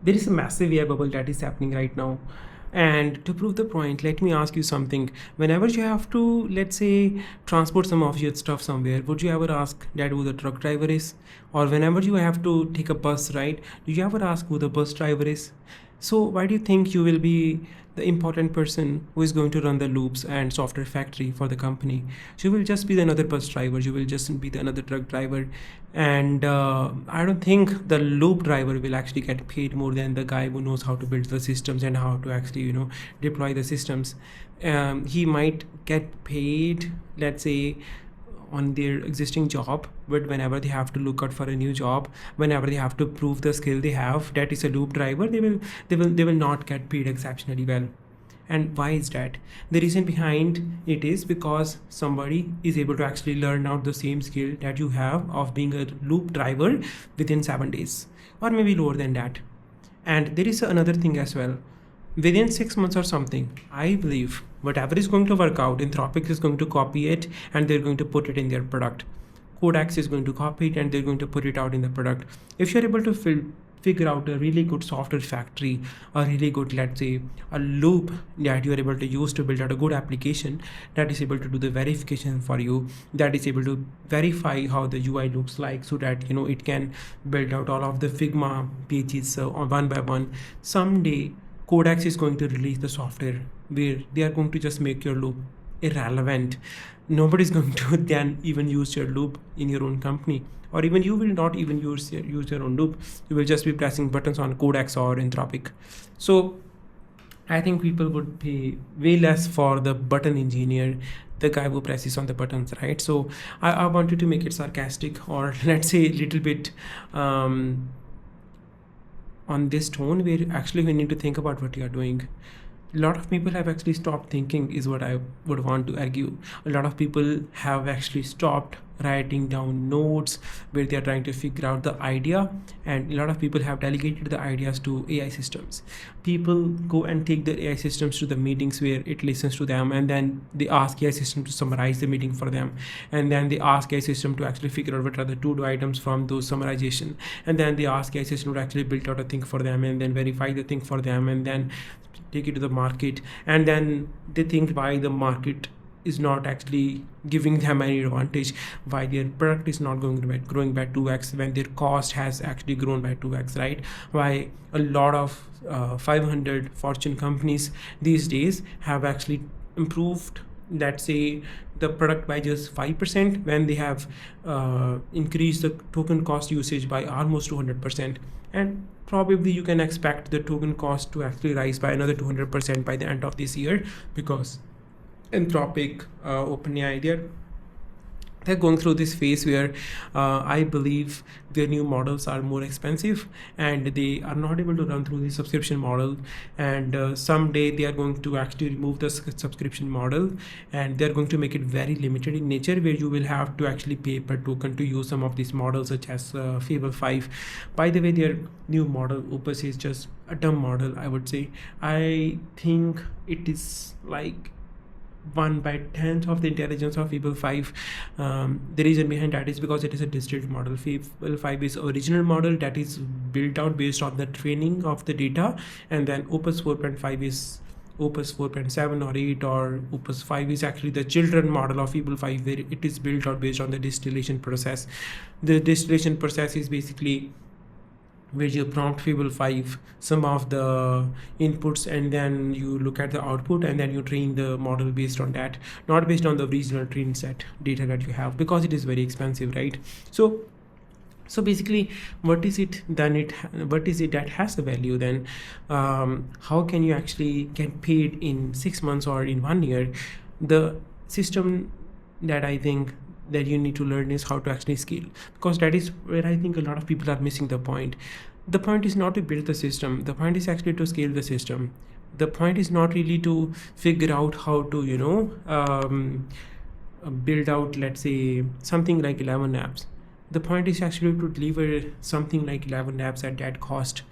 There is a massive AI bubble that is happening right now. And to prove the point, let me ask you something. Whenever you have to, let's say, transport some of your stuff somewhere, would you ever ask that who the truck driver is? Or whenever you have to take a bus, right? Do you ever ask who the bus driver is? So why do you think you will be the important person who is going to run the loops and software factory for the company? So you will just be the another bus driver. You will just be the another truck driver, and I don't think the loop driver will actually get paid more than the guy who knows how to build the systems and how to actually deploy the systems. He might get paid, let's say, on their existing job, but whenever they have to look out for a new job, whenever they have to prove the skill they have, that is a loop driver, they will not get paid exceptionally well. And why is that? The reason behind it is because somebody is able to actually learn out the same skill that you have of being a loop driver within 7 days, or maybe lower than that. And there is another thing as well. Within 6 months or something, I believe whatever is going to work out, Anthropic is going to copy it and they're going to put it in their product. Codex is going to copy it and they're going to put it out in the product. If you're able to figure out a really good software factory, a really good, let's say, a loop that you are able to use to build out a good application that is able to do the verification for you, that is able to verify how the UI looks like, so that it can build out all of the Figma pages one by one. Someday Codex is going to release the software where they are going to just make your loop irrelevant. Nobody's going to then even use your loop in your own company, or even you will not even use your own loop. You will just be pressing buttons on Codex or Anthropic. So I think people would pay way less for the button engineer, the guy who presses on the buttons, right? So I wanted to make it sarcastic, or let's say a little bit on this tone, where actually we need to think about what you are doing. A lot of people have actually stopped thinking, is what I would want to argue. A lot of people have actually stopped writing down notes where they are trying to figure out the idea, and a lot of people have delegated the ideas to AI systems. People go and take the AI systems to the meetings where it listens to them, and then they ask AI system to summarize the meeting for them, and then they ask AI system to actually figure out what are the to-do items from those summarization, and then they ask AI system to actually build out a thing for them, and then verify the thing for them, and then take it to the market. And then they think why the market is not actually giving them any advantage, why their product is not growing by 2x when their cost has actually grown by 2x, right? Why a lot of 500 Fortune companies these days have actually improved, let's say, the product by just 5% when they have increased the token cost usage by almost 200%. And probably you can expect the token cost to actually rise by another 200% by the end of this year, because Anthropic, OpenAI, they're going through this phase where I believe their new models are more expensive and they are not able to run through the subscription model. And someday they are going to actually remove the subscription model, and they're going to make it very limited in nature, where you will have to actually pay per token to use some of these models, such as Fable 5. By the way, their new model, Opus, is just a dumb model, I would say. I think it is like 1/10 of the intelligence of Fable 5. The reason behind that is because it is a distilled model. Fable 5 is original model that is built out based on the training of the data, and then Opus 4.5 is Opus 4.7 or 8, or Opus 5 is actually the children model of Fable 5, where it is built out based on the distillation process. The distillation process is basically where you prompt Fable 5 some of the inputs, and then you look at the output, and then you train the model based on that, not based on the original train set data that you have, because it is very expensive, right? So basically, what is it that has a value then? How can you actually get paid in 6 months or in 1 year? The system that I think that you need to learn is how to actually scale, because that is where I think a lot of people are missing the point. The point is not to build the system, the point is actually to scale the system. The point is not really to figure out how to build out, let's say, something like 11 apps. The point is actually to deliver something like 11 apps at that cost.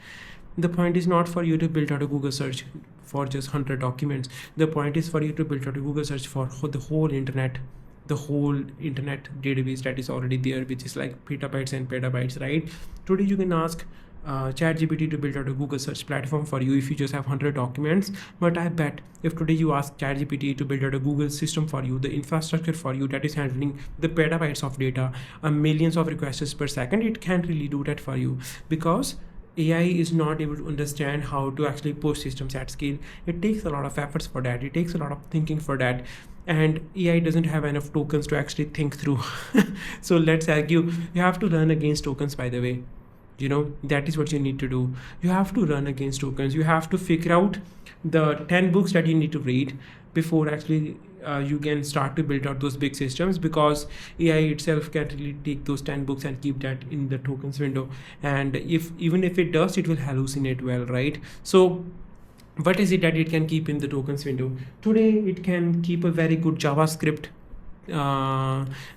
The point is not for you to build out a Google search for just 100 documents. The point is for you to build out a Google search for the whole internet database that is already there, which is like petabytes and petabytes, right? Today you can ask ChatGPT to build out a Google search platform for you if you just have 100 documents. But I bet if today you ask ChatGPT to build out a Google system for you, the infrastructure for you that is handling the petabytes of data, millions of requests per second, it can't really do that for you, because AI is not able to understand how to actually push systems at scale. It takes a lot of efforts for that. It takes a lot of thinking for that. And AI doesn't have enough tokens to actually think through. So let's argue, you have to run against tokens, by the way. That is what you need to do. You have to run against tokens. You have to figure out the 10 books that you need to read before actually you can start to build out those big systems, because AI itself can't really take those 10 books and keep that in the tokens window. And even if it does, it will hallucinate well, right? So what is it that it can keep in the tokens window? Today it can keep a very good JavaScript,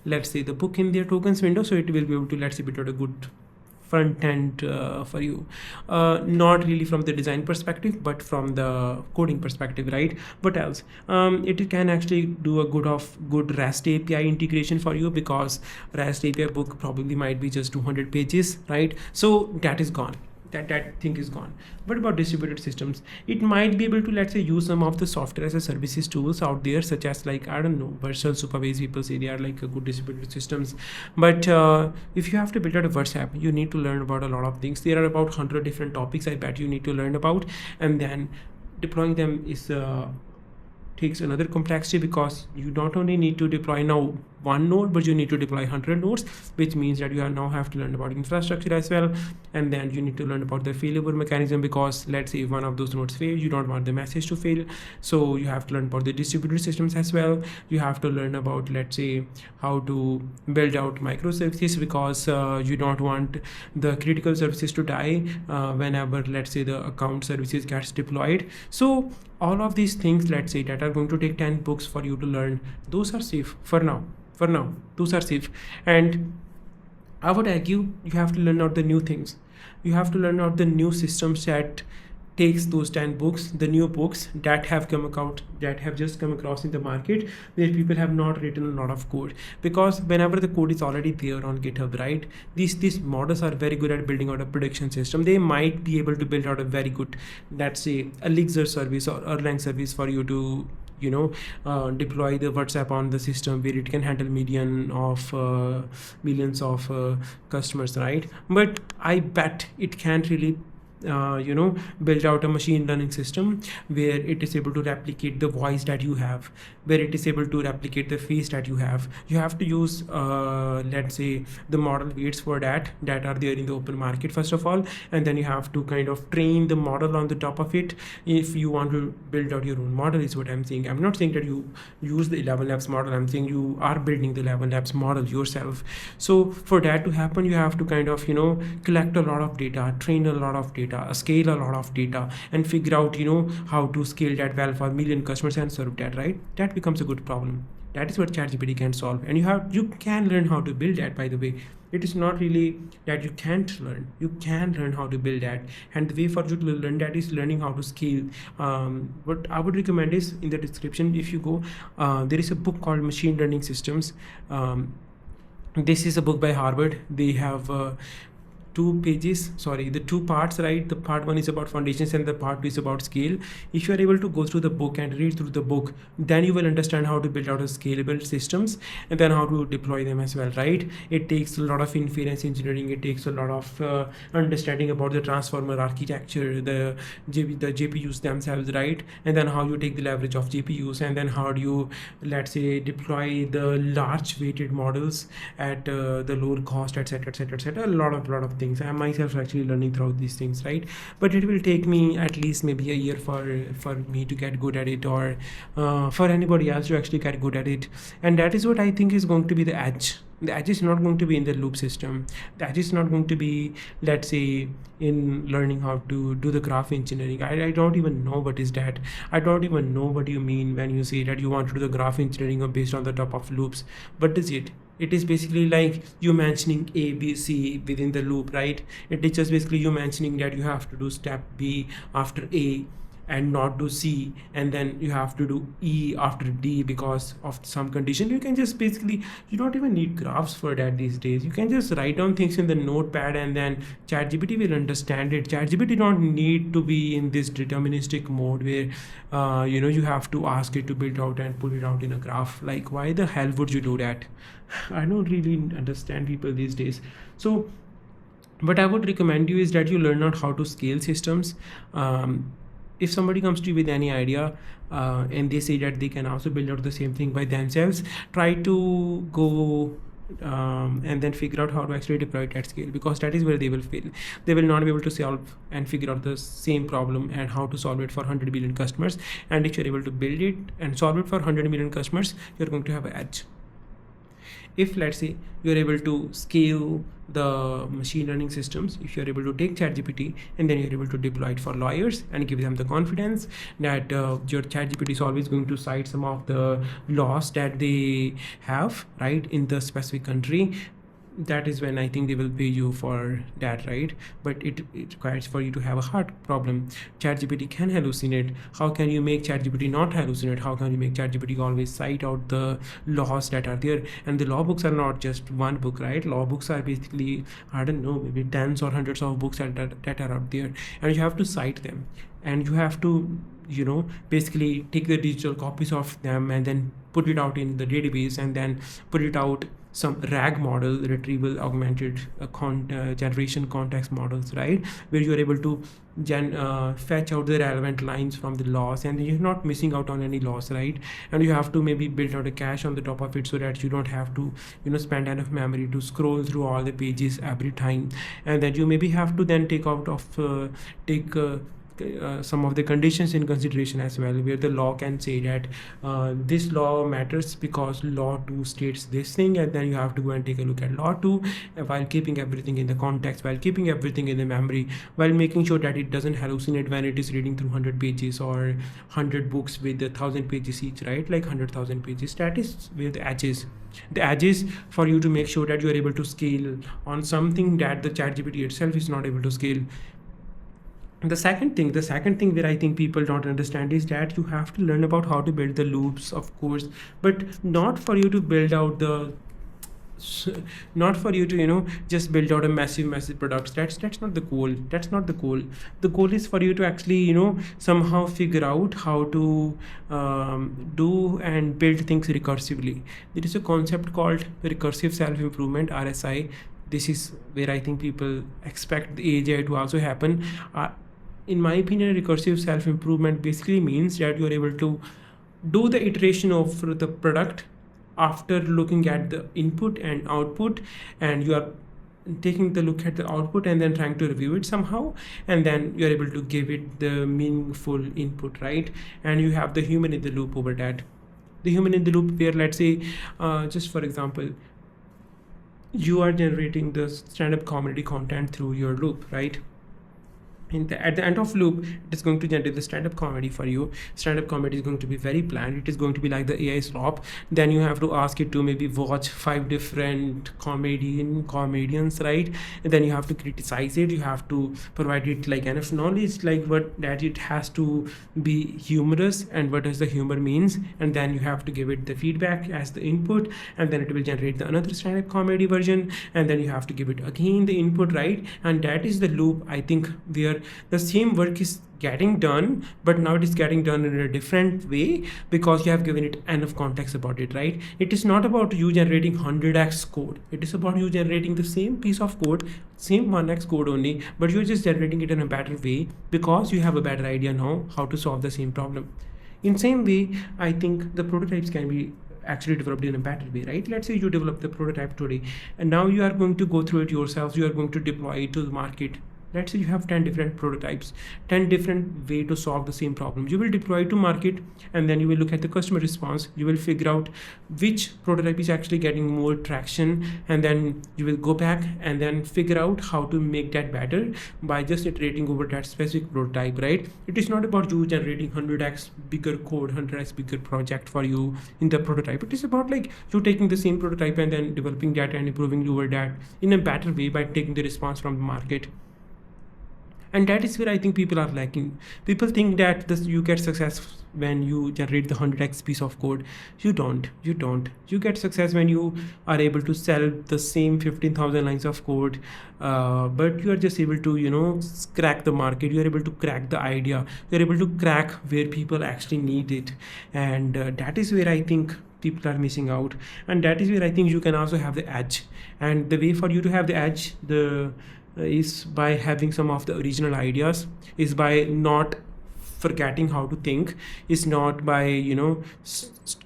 let's say, the book in their tokens window, so it will be able to, let's say, build out a good front end for you, not really from the design perspective but from the coding perspective, right? What else? It can actually do a good REST API integration for you, because REST API book probably might be just 200 pages, right? So that is gone. That thing is gone. What about distributed systems? It might be able to, let's say, use some of the software as a services tools out there, such as, like, I don't know, Virtual Superbase. People say they are like a good distributed systems. But if you have to build out a WhatsApp, you need to learn about a lot of things. There are about 100 different topics I bet you need to learn about, and then deploying them is takes another complexity, because you not only need to deploy now one node, but you need to deploy 100 nodes, which means that you now have to learn about infrastructure as well. And then you need to learn about the failover mechanism, because let's say if one of those nodes fail, you don't want the message to fail. So you have to learn about the distributed systems as well. You have to learn about, let's say, how to build out microservices, because you don't want the critical services to die whenever, let's say, the account services gets deployed. So all of these things, let's say, that are going to take 10 books for you to learn, those are safe for now. Those are safe. And I would argue you have to learn out the new things. You have to learn out the new systems that takes those 10 books, the new books that have just come across in the market, where people have not written a lot of code. Because whenever the code is already there on GitHub, right, these models are very good at building out a prediction system. They might be able to build out a very good, let's say, Elixir service or Erlang service for you to deploy the WhatsApp on the system, where it can handle millions of customers, right? But I bet it can't really build out a machine learning system where it is able to replicate the voice that you have, where it is able to replicate the face that you have. You have to use let's say, the model weights for that are there in the open market, first of all, and then you have to kind of train the model on the top of it if you want to build out your own model, is what I'm saying. I'm not saying that you use the 11 labs model. I'm saying you are building the 11 labs model yourself. So for that to happen, you have to kind of collect a lot of data, train a lot of data, scale a lot of data, and figure out how to scale that well for a million customers and serve that, right? That becomes a good problem. That is what ChatGPT can solve, and you can learn how to build that, by the way. It is not really that you can't learn. You can learn how to build that, and the way for you to learn that is learning how to scale. What I would recommend is, in the description, if you go, there is a book called Machine Learning Systems. This is a book by Harvard. They have the 2 parts, right? The part 1 is about foundations and the part 2 is about scale. If you are able to go through the book and read through the book, then you will understand how to build out a scalable systems, and then how to deploy them as well, right? It takes a lot of inference engineering. It takes a lot of understanding about the transformer architecture, the GPUs themselves, right? And then how you take the leverage of GPUs, and then how do you, let's say, deploy the large weighted models at the lower cost, etc, etc, etc. A lot of things. I myself actually learning throughout these things, right? But it will take me at least maybe a year for me to get good at it, or for anybody else to actually get good at it. And that is what I think is going to be the edge. The edge is not going to be in the loop system. The edge is not going to be, let's say, in learning how to do the graph engineering. I don't even know what is that. I don't even know what you mean when you say that you want to do the graph engineering based on the top of loops. What is it? It is basically like you mentioning A, B, C within the loop, right? It is just basically you mentioning that you have to do step B after A. and not do C, and then you have to do E after D because of some condition. You can just basically, you don't even need graphs for that these days. You can just write down things in the notepad and then ChatGPT will understand it. ChatGPT don't need to be in this deterministic mode where you have to ask it to build out and put it out in a graph. Like, why the hell would you do that? I don't really understand people these days. So what I would recommend you is that you learn out how to scale systems. If somebody comes to you with any idea and they say that they can also build out the same thing by themselves, try to go and then figure out how to actually deploy it at scale, because that is where they will fail. They will not be able to solve and figure out the same problem and how to solve it for 100 million customers. And if you're able to build it and solve it for 100 million customers, you're going to have an edge. If let's say you're able to scale the machine learning systems, if you're able to take ChatGPT and then you're able to deploy it for lawyers and give them the confidence that your ChatGPT is always going to cite some of the laws that they have, right, in the specific country, that is when I think they will pay you for that, right? But it requires for you to have a heart problem. ChatGPT can hallucinate. How can you make ChatGPT not hallucinate? How can you make ChatGPT always cite out the laws that are there? And the law books are not just one book, right? Law books are basically, I don't know, maybe tens or hundreds of books that are out there, and you have to cite them, and you have to basically take the digital copies of them and then put it out in the database, and then put it out some RAG model, retrieval augmented generation context models, right, where you're able to fetch out the relevant lines from the laws, and you're not missing out on any laws, right? And you have to maybe build out a cache on the top of it so that you don't have to spend enough memory to scroll through all the pages every time. And then you maybe have to then take some of the conditions in consideration as well, where the law can say that this law matters because law 2 states this thing, and then you have to go and take a look at law 2 while keeping everything in the context, while keeping everything in the memory, while making sure that it doesn't hallucinate when it is reading through 100 pages or 100 books with 1,000 pages each, right? Like 100,000 pages. That is where the edge is. The edge is for you to make sure that you are able to scale on something that the ChatGPT itself is not able to scale. The second thing where I think people don't understand is that you have to learn about how to build the loops, of course, but not for you to build out just build out a massive products. That's not the goal. The goal is for you to actually somehow figure out how to do and build things recursively. There is a concept called recursive self-improvement, RSI. This is where I think people expect the AGI to also happen. In my opinion, recursive self-improvement basically means that you're able to do the iteration of the product after looking at the input and output, and you are taking the look at the output and then trying to review it somehow, and then you're able to give it the meaningful input, right? And you have the human in the loop over that. The human in the loop where, let's say, just for example, you are generating the stand-up comedy content through your loop, right? At the end of loop, it is going to generate the stand-up comedy for you. Stand-up comedy is going to be very planned. It is going to be like the AI slop. Then you have to ask it to maybe watch 5 different comedians, right? And then you have to criticize it. You have to provide it like enough knowledge, like that it has to be humorous and what does the humor means. And then you have to give it the feedback as the input, and then it will generate another stand-up comedy version. And then you have to give it again the input, right? And that is the loop, I think, where the same work is getting done, but now it is getting done in a different way because you have given it enough context about it, right? It is not about you generating 100x code. It is about you generating the same piece of code, same 1x code only, but you're just generating it in a better way because you have a better idea now how to solve the same problem. In same way, I think the prototypes can be actually developed in a better way, right? Let's say you develop the prototype today, and now you are going to go through it yourselves. You are going to deploy it to the market. Let's say you have 10 different prototypes, 10 different way to solve the same problem. You will deploy to market, and then you will look at the customer response. You will figure out which prototype is actually getting more traction, and then you will go back and then figure out how to make that better by just iterating over that specific prototype, right? It is not about you generating 100x bigger code, 100x bigger project for you in the prototype. It is about like you taking the same prototype and then developing that and improving over that in a better way by taking the response from the market. And that is where I think people are lacking. People think that this you get success when you generate the 100x piece of code. You don't you get success when you are able to sell the same 15,000 lines of code, but you are just able to crack the market. You are able to crack the idea. You are able to crack where people actually need it. And that is where I think people are missing out. And that is where I think you can also have the edge. And the way for you to have the edge, the is by having some of the original ideas, is by not forgetting how to think, is not by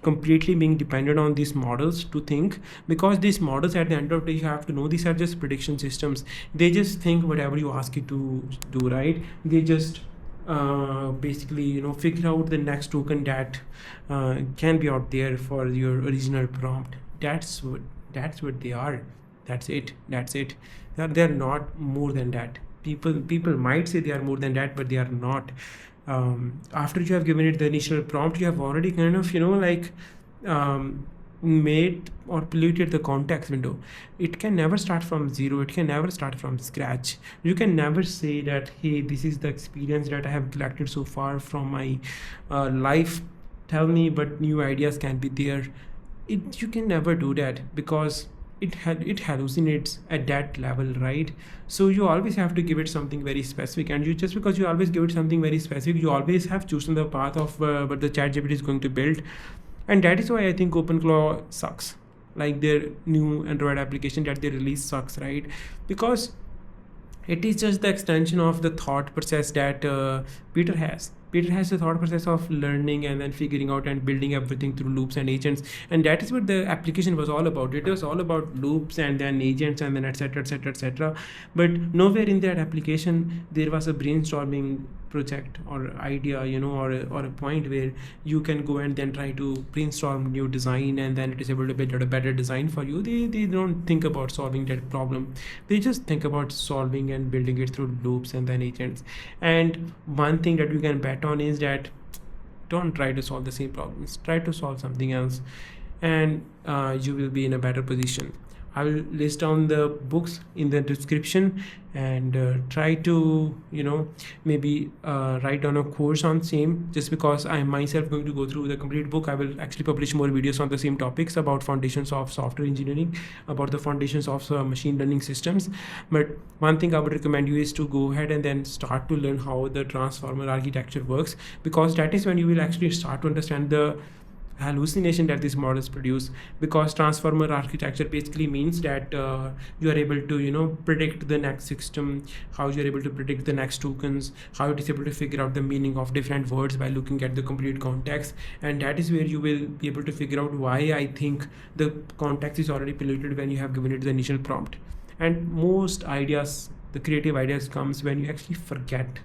completely being dependent on these models to think. Because these models, at the end of the day, you have to know, these are just prediction systems. They just think whatever you ask it to do, right? They just basically figure out the next token that can be out there for your original prompt. That's what they are. That's it. They're not more than that. People might say they are more than that, but they are not. After you have given it the initial prompt, you have already kind of made or polluted the context window. It can never start from zero. It can never start from scratch. You can never say that, hey, this is the experience that I have collected so far from my life. Tell me, but new ideas can be there. You can never do that, because it hallucinates at that level, right? So you always have to give it something very specific. And you, just because you always give it something very specific, you always have chosen the path of what the ChatGPT is going to build. And that is why I think OpenClaw sucks. Like their new Android application that they release sucks, right? Because it is just the extension of the thought process that Peter has. Peter has the thought process of learning and then figuring out and building everything through loops and agents. And that is what the application was all about. It was all about loops and then agents and then etc, etc, etc. But nowhere in that application there was a brainstorming project or idea, or a point where you can go and then try to brainstorm new design, and then it is able to build out a better design for you. They don't think about solving that problem. They just think about solving and building it through loops and then agents. And one thing that you can bet on is that don't try to solve the same problems. Try to solve something else, and you will be in a better position. I will list down the books in the description, and try to maybe write down a course on same. Just because I am myself going to go through the complete book, I will actually publish more videos on the same topics, about foundations of software engineering, about the foundations of machine learning systems. But one thing I would recommend you is to go ahead and then start to learn how the transformer architecture works, because that is when you will actually start to understand the hallucination that these models produce. Because transformer architecture basically means that you are able to predict the next system, how you are able to predict the next tokens, how it is able to figure out the meaning of different words by looking at the complete context. And that is where you will be able to figure out why I think the context is already polluted when you have given it the initial prompt. And most ideas, the creative ideas, comes when you actually forget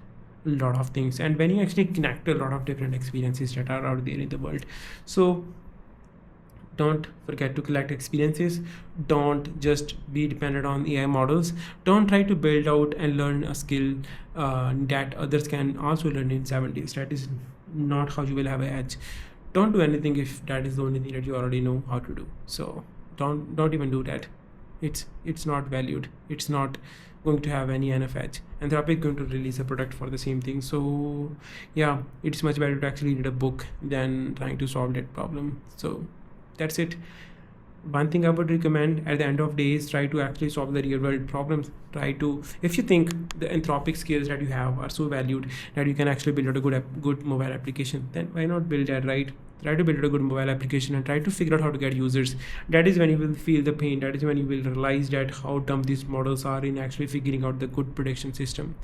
a lot of things, and when you actually connect a lot of different experiences that are out there in the world. So don't forget to collect experiences. Don't just be dependent on AI models. Don't try to build out and learn a skill that others can also learn in 7 days. That is not how you will have an edge. Don't do anything if that is the only thing that you already know how to do. So don't even do that. It's not valued. It's not going to have any enough edge. Anthropic is going to release a product for the same thing. So yeah, it's much better to actually read a book than trying to solve that problem. So that's it. One thing I would recommend at the end of day is try to actually solve the real world problems. Try to, if you think the Anthropic skills that you have are so valued that you can actually build out a good mobile application, then why not build that, right? Try to build a good mobile application and try to figure out how to get users. That is when you will feel the pain. That is when you will realize that how dumb these models are in actually figuring out the good prediction system,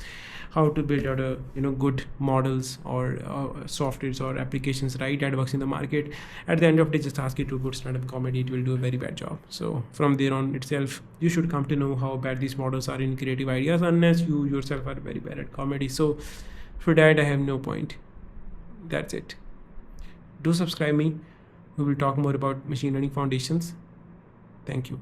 how to build out a good models or softwares or applications, right, that works in the market. At the end of the day, just ask it to put stand-up comedy. It will do a very bad job. So from there on itself, you should come to know how bad these models are in creative ideas, unless you yourself are very bad at comedy. So for that, I have no point. That's it. Do subscribe me. We will talk more about machine learning foundations. Thank you.